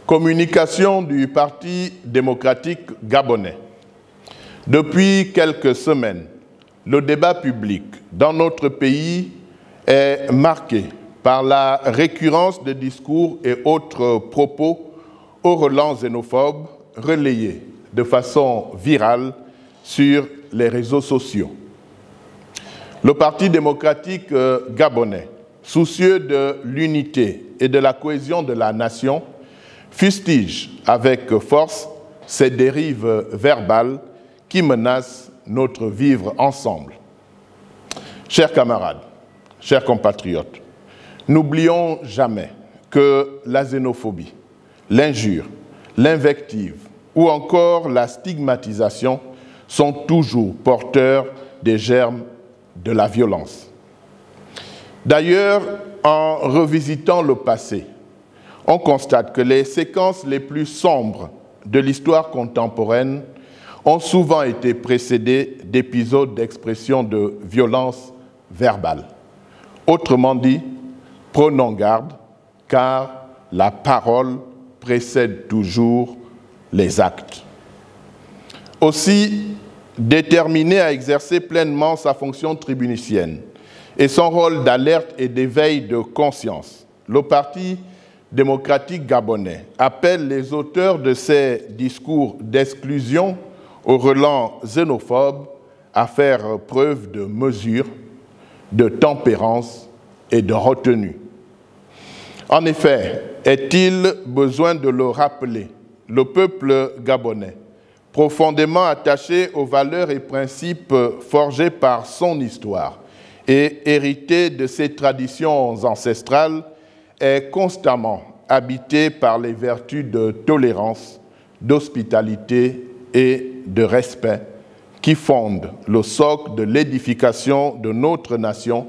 Communication du Parti démocratique gabonais. Depuis quelques semaines, le débat public dans notre pays est marqué par la récurrence de discours et autres propos aux relents xénophobes relayés de façon virale sur les réseaux sociaux. Le Parti démocratique gabonais, soucieux de l'unité et de la cohésion de la nation, fustige avec force ces dérives verbales qui menacent notre vivre ensemble. Chers camarades, chers compatriotes, n'oublions jamais que la xénophobie, l'injure, l'invective ou encore la stigmatisation sont toujours porteurs des germes de la violence. D'ailleurs, en revisitant le passé, on constate que les séquences les plus sombres de l'histoire contemporaine ont souvent été précédées d'épisodes d'expression de violence verbale. Autrement dit, prenons garde, car la parole précède toujours les actes. Aussi, déterminé à exercer pleinement sa fonction tribunicienne et son rôle d'alerte et d'éveil de conscience, le Parti démocratique gabonais appelle les auteurs de ces discours d'exclusion aux relents xénophobes à faire preuve de mesure, de tempérance et de retenue. En effet, est-il besoin de le rappeler, le peuple gabonais, profondément attaché aux valeurs et principes forgés par son histoire et hérité de ses traditions ancestrales, est constamment habité par les vertus de tolérance, d'hospitalité et de respect qui fondent le socle de l'édification de notre nation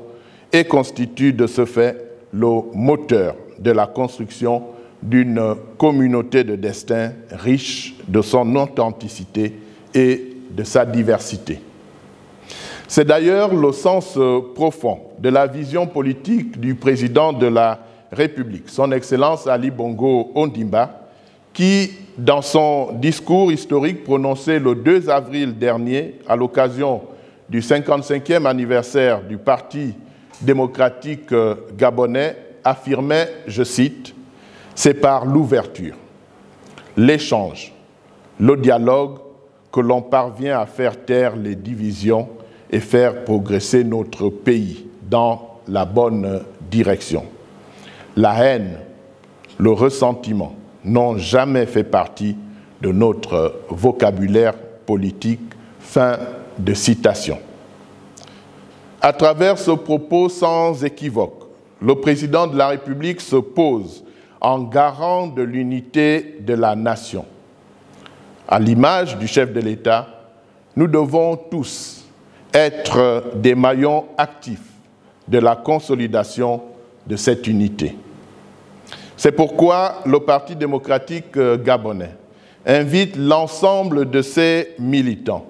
et constituent de ce fait le moteur de la construction d'une communauté de destin riche de son authenticité et de sa diversité. C'est d'ailleurs le sens profond de la vision politique du président de la République, son Excellence Ali Bongo Ondimba, qui, dans son discours historique prononcé le 2 avril dernier à l'occasion du 55e anniversaire du Parti démocratique gabonais, affirmait, je cite, « C'est par l'ouverture, l'échange, le dialogue que l'on parvient à faire taire les divisions et faire progresser notre pays dans la bonne direction. La haine, le ressentiment n'ont jamais fait partie de notre vocabulaire politique. » Fin de citation. À travers ce propos sans équivoque, le président de la République se pose en garant de l'unité de la nation. À l'image du chef de l'État, nous devons tous être des maillons actifs de la consolidation de cette unité. C'est pourquoi le Parti démocratique gabonais invite l'ensemble de ses militants,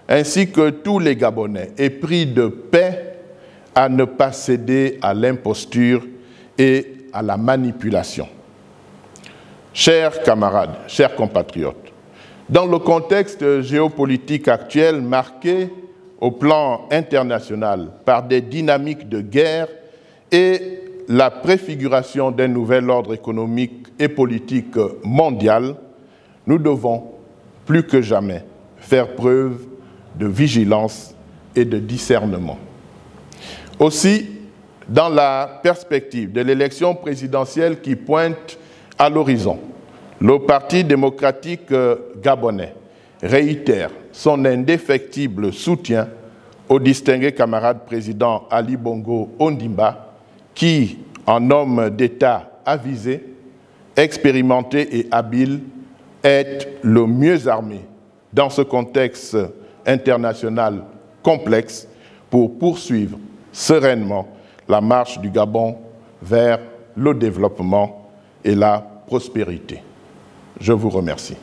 ainsi que tous les Gabonais épris de paix, à ne pas céder à l'imposture et à la manipulation. Chers camarades, chers compatriotes, dans le contexte géopolitique actuel marqué au plan international par des dynamiques de guerre et la préfiguration d'un nouvel ordre économique et politique mondial, nous devons plus que jamais faire preuve de vigilance et de discernement. Aussi, dans la perspective de l'élection présidentielle qui pointe à l'horizon, le Parti démocratique gabonais réitère son indéfectible soutien au distingué camarade président Ali Bongo Ondimba, qui, en homme d'État avisé, expérimenté et habile, est le mieux armé dans ce contexte international complexe pour poursuivre sereinement la marche du Gabon vers le développement et la prospérité. Je vous remercie.